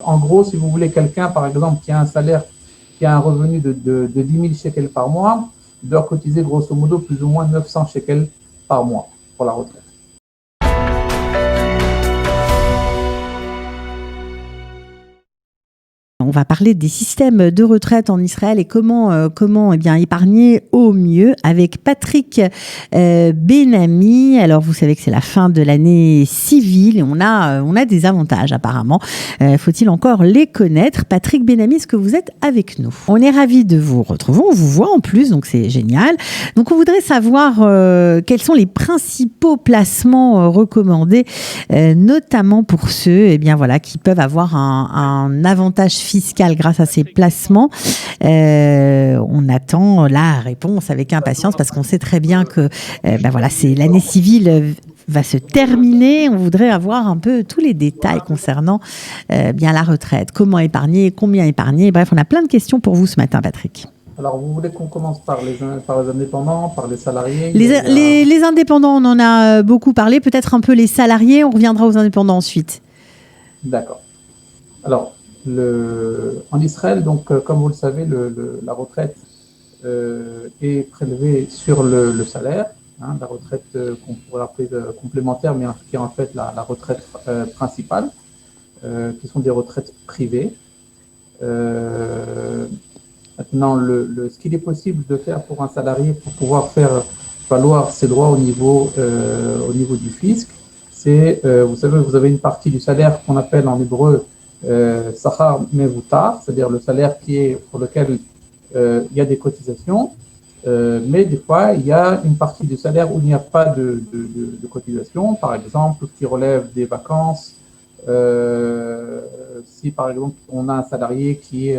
En gros, si vous voulez quelqu'un, par exemple, qui a un salaire, qui a un revenu de 10 000 shekels par mois, doit cotiser grosso modo plus ou moins 900 shekels par mois pour la retraite. On va parler des systèmes de retraite en Israël et comment eh bien, épargner au mieux avec Patrick Ben-Ami. Alors, vous savez que c'est la fin de l'année civile et on a des avantages apparemment. Faut-il encore les connaître? Patrick Ben-Ami, est-ce que vous êtes avec nous? On est ravis de vous retrouver. On vous voit en plus, donc c'est génial. Donc, on voudrait savoir quels sont les principaux placements recommandés, notamment pour ceux eh bien, voilà, qui peuvent avoir un avantage fiscal grâce à ces placements. On attend la réponse avec impatience parce qu'on sait très bien que voilà, c'est l'année civile va se terminer. On voudrait avoir un peu tous les détails concernant bien la retraite. Comment épargner, combien épargner. Bref, on a plein de questions pour vous ce matin, Patrick. Alors, vous voulez qu'on commence par les indépendants, par les salariés? Les indépendants, on en a beaucoup parlé. Peut-être un peu les salariés. On reviendra aux indépendants ensuite. D'accord. Alors, en Israël, donc, comme vous le savez, la retraite est prélevée sur le salaire, hein, la retraite qu'on pourrait appeler complémentaire, mais qui est en fait la retraite principale, qui sont des retraites privées. Maintenant, ce qu'il est possible de faire pour un salarié pour pouvoir faire valoir ses droits au niveau du fisc, c'est, vous savez, vous avez une partie du salaire qu'on appelle en hébreu Sahar Mevutar, c'est-à-dire le salaire pour lequel il y a des cotisations, mais des fois, il y a une partie du salaire où il n'y a pas de cotisation, par exemple, qui relève des vacances. Si, par exemple, on a un salarié qui est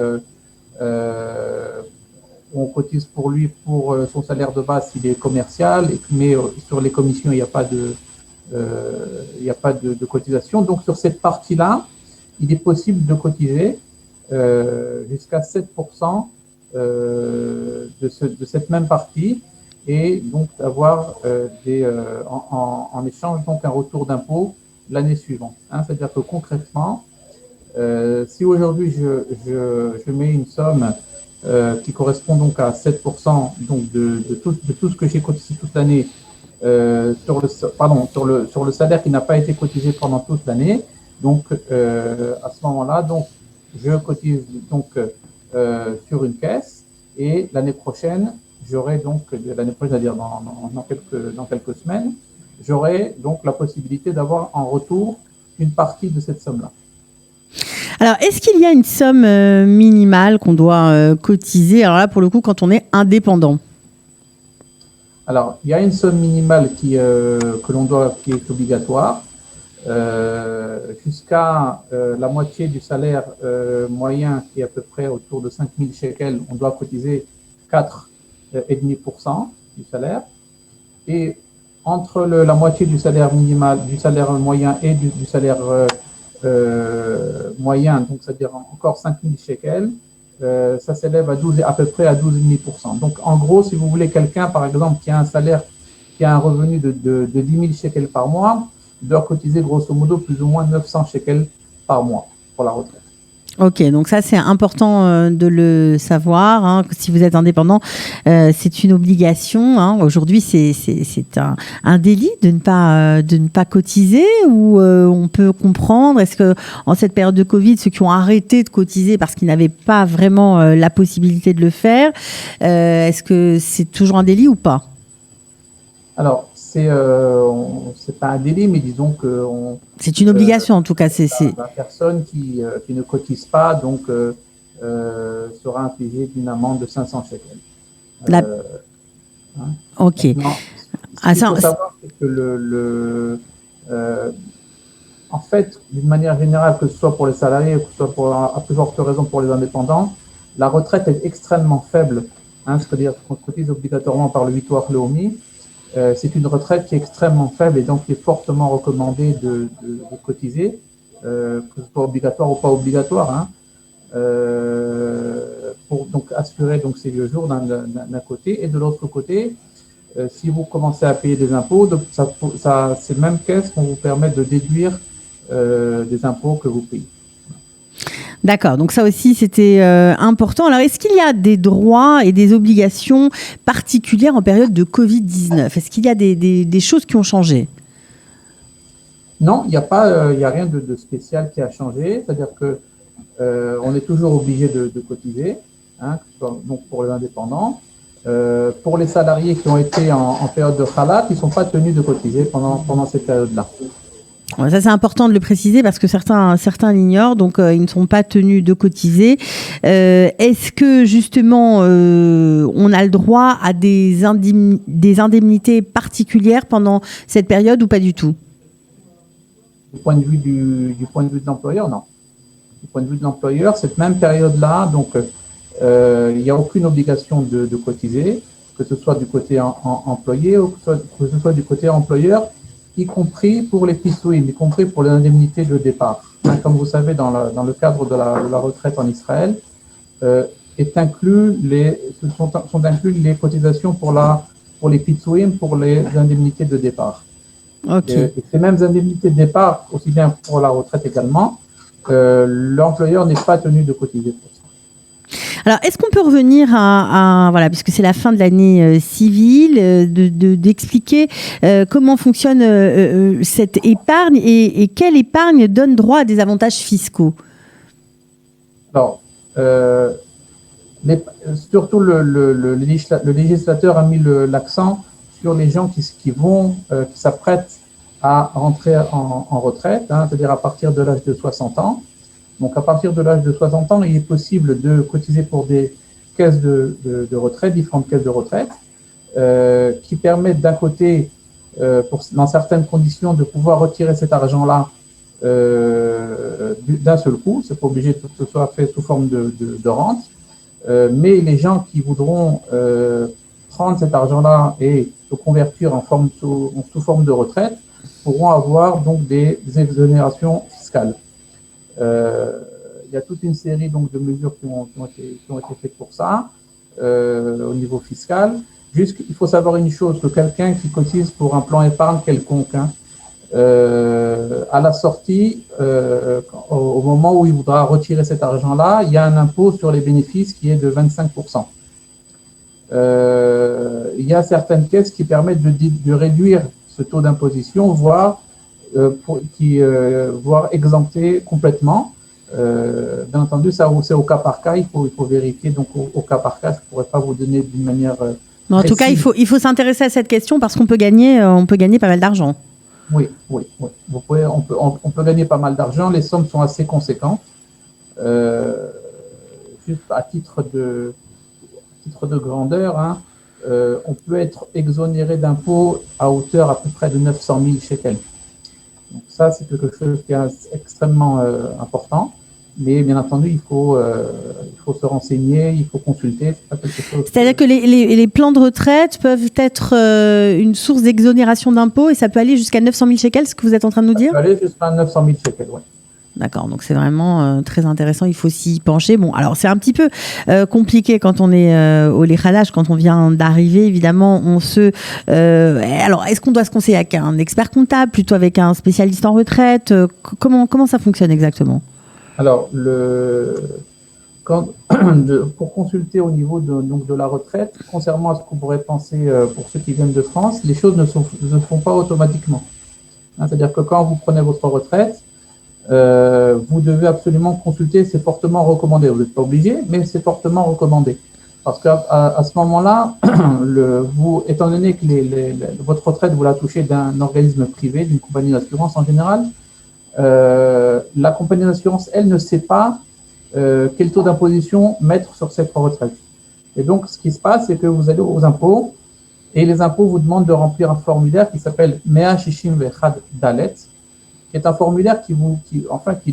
on cotise pour lui pour son salaire de base s'il est commercial, mais sur les commissions, il n'y a pas de cotisation. Donc, sur cette partie-là, il est possible de cotiser jusqu'à 7% de cette même partie et donc avoir en échange donc un retour d'impôt l'année suivante. Hein. C'est-à-dire que concrètement, si aujourd'hui je mets une somme qui correspond donc à 7% donc de tout ce que j'ai cotisé toute l'année sur le salaire qui n'a pas été cotisé pendant toute l'année, donc à ce moment-là, donc je cotise donc sur une caisse et l'année prochaine, c'est-à-dire dans quelques semaines, j'aurai donc la possibilité d'avoir en retour une partie de cette somme-là. Alors, est-ce qu'il y a une somme minimale qu'on doit cotiser? Alors là, pour le coup, quand on est indépendant. Alors, il y a une somme minimale qui est obligatoire. Jusqu'à la moitié du salaire moyen, qui est à peu près autour de 5 000 shekels, on doit cotiser 4,5% du salaire. Et entre la moitié du salaire minimal, du salaire moyen et du salaire moyen, donc c'est-à-dire encore 5 000 shekels, ça s'élève à peu près à 12,5%. Donc en gros, si vous voulez quelqu'un, par exemple, qui a un salaire, qui a un revenu de 10 000 shekels par mois, doit cotiser grosso modo plus ou moins 900 shekels par mois pour la retraite. Ok, donc ça c'est important de le savoir. Hein, si vous êtes indépendant, c'est une obligation. Hein. Aujourd'hui, c'est un délit de ne pas cotiser ou on peut comprendre. Est-ce que en cette période de Covid, ceux qui ont arrêté de cotiser parce qu'ils n'avaient pas vraiment la possibilité de le faire, est-ce que c'est toujours un délit ou pas? Alors, c'est pas un délit, mais disons que c'est une obligation en tout cas. La personne qui ne cotise pas donc sera infligée d'une amende de 500 shekels. Ok. Maintenant, ce qu'il faut savoir, c'est que en fait, d'une manière générale, que ce soit pour les salariés, que ce soit à plus forte raison pour les indépendants, la retraite est extrêmement faible. Hein, c'est-à-dire qu'on cotise obligatoirement par le Bitoire Leumi. C'est une retraite qui est extrêmement faible et donc il est fortement recommandé de cotiser, que ce soit obligatoire ou pas obligatoire, hein, pour donc assurer donc ces vieux jours d'un côté, et de l'autre côté, si vous commencez à payer des impôts, c'est le même caisse qu'on vous permet de déduire des impôts que vous payez. D'accord, donc ça aussi c'était important. Alors est-ce qu'il y a des droits et des obligations particulières en période de Covid-19 ? Est-ce qu'il y a des choses qui ont changé ? Non, il n'y a pas, il y a rien de spécial qui a changé. C'est-à-dire que on est toujours obligé de cotiser, hein, donc pour les indépendants. Pour les salariés qui ont été en période de khalat, ils ne sont pas tenus de cotiser pendant cette période-là. Ouais, ça c'est important de le préciser parce que certains l'ignorent, donc ils ne sont pas tenus de cotiser. Est-ce que justement on a le droit à des indemnités particulières pendant cette période ou pas du tout ? Du point de vue de l'employeur, non. Du point de vue de l'employeur, cette même période-là, donc il n'y a aucune obligation de cotiser, que ce soit du côté employé ou que ce soit du côté employeur, y compris pour les pissouim, y compris pour les indemnités de départ. Hein, comme vous savez, dans le cadre de la retraite en Israël, sont inclus les cotisations pour les pissouim, pour les indemnités de départ. Okay. Et ces mêmes indemnités de départ, aussi bien pour la retraite également, l'employeur n'est pas tenu de cotiser pour ça. Alors, est-ce qu'on peut revenir voilà, puisque c'est la fin de l'année civile, d'expliquer comment fonctionne cette épargne et quelle épargne donne droit à des avantages fiscaux ? Alors, surtout le législateur a mis l'accent sur les gens qui s'apprêtent à rentrer en retraite, hein, c'est-à-dire à partir de l'âge de 60 ans. Donc, à partir de l'âge de 60 ans, il est possible de cotiser pour des caisses de retraite, différentes caisses de retraite, qui permettent d'un côté, dans certaines conditions, de pouvoir retirer cet argent-là d'un seul coup. C'est pas obligé que ce soit fait sous forme de rente. Mais les gens qui voudront prendre cet argent-là et le convertir sous forme de retraite pourront avoir donc des exonérations fiscales. Il y a toute une série donc de mesures qui ont été faites pour ça au niveau fiscal. Juste, il faut savoir une chose, que quelqu'un qui cotise pour un plan épargne quelconque, hein, à la sortie, au moment où il voudra retirer cet argent-là, il y a un impôt sur les bénéfices qui est de 25%. Il y a certaines caisses qui permettent de réduire ce taux d'imposition, voire exempter complètement. Bien entendu, ça c'est au cas par cas, il faut vérifier. Donc au cas par cas, je ne pourrais pas vous donner d'une manière en tout cas, il faut s'intéresser à cette question parce qu'on peut gagner pas mal d'argent. Oui. On peut gagner pas mal d'argent. Les sommes sont assez conséquentes. Juste à titre de grandeur, hein, on peut être exonéré d'impôts à hauteur à peu près de 900 000 shekels. Donc ça, c'est quelque chose qui est extrêmement important. Mais bien entendu, il faut se renseigner, il faut consulter. C'est-à-dire que les plans de retraite peuvent être une source d'exonération d'impôts et ça peut aller jusqu'à 900 000 shekels, ce que vous êtes en train de nous dire ? Ça peut aller jusqu'à 900 000 shekels, oui. D'accord, donc c'est vraiment très intéressant, il faut s'y pencher. Bon, alors c'est un petit peu compliqué quand on est au Lechadash, quand on vient d'arriver, évidemment, alors, est-ce qu'on doit se conseiller avec un expert comptable, plutôt avec un spécialiste en retraite ? Comment ça fonctionne exactement ? Alors, pour consulter au niveau de la retraite, contrairement à ce qu'on pourrait penser pour ceux qui viennent de France, les choses ne se font pas automatiquement. Hein, c'est-à-dire que quand vous prenez votre retraite, vous devez absolument consulter, c'est fortement recommandé. Vous n'êtes pas obligé, mais c'est fortement recommandé. Parce qu'à ce moment-là, étant donné que votre retraite, vous la touchez d'un organisme privé, d'une compagnie d'assurance en général, la compagnie d'assurance, elle ne sait pas quel taux d'imposition mettre sur cette retraite. Et donc, ce qui se passe, c'est que vous allez aux impôts, et les impôts vous demandent de remplir un formulaire qui s'appelle Mea Shishim Vechad Dalet, qui est un formulaire qui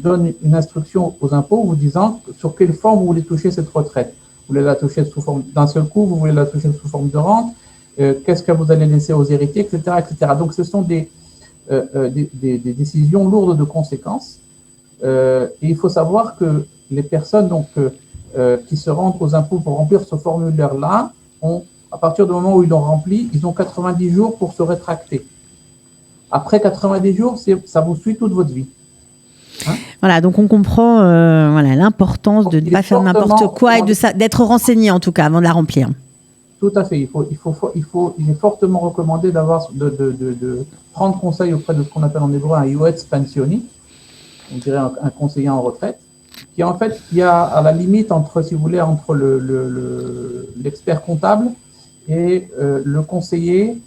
donne une instruction aux impôts vous disant sur quelle forme vous voulez toucher cette retraite. Vous voulez la toucher sous forme d'un seul coup, vous voulez la toucher sous forme de rente, qu'est-ce que vous allez laisser aux héritiers, etc., etc. Donc, ce sont des décisions lourdes de conséquences. Et il faut savoir que les personnes qui se rendent aux impôts pour remplir ce formulaire-là, à partir du moment où ils l'ont rempli, ils ont 90 jours pour se rétracter. Après 90 jours, ça vous suit toute votre vie. Voilà, donc on comprend l'importance de ne pas faire n'importe quoi et d'être renseigné en tout cas avant de la remplir. Tout à fait. Il est fortement recommandé de prendre conseil auprès de ce qu'on appelle en hébreu un yoetz pensioni, on dirait un conseiller en retraite, qui en fait qui a à la limite entre, si vous voulez, entre l'expert comptable et le conseiller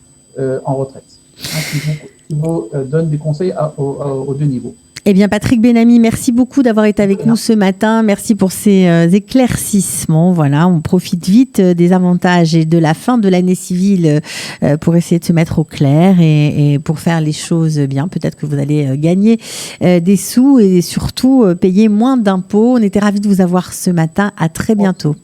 en retraite, qui vous donne des conseils aux deux niveaux. Eh bien, Patrick Benami, merci beaucoup d'avoir été avec nous ce matin. Merci pour ces éclaircissements. Voilà, on profite vite des avantages et de la fin de l'année civile pour essayer de se mettre au clair et pour faire les choses bien. Peut-être que vous allez gagner des sous et surtout payer moins d'impôts. On était ravis de vous avoir ce matin. À très bientôt.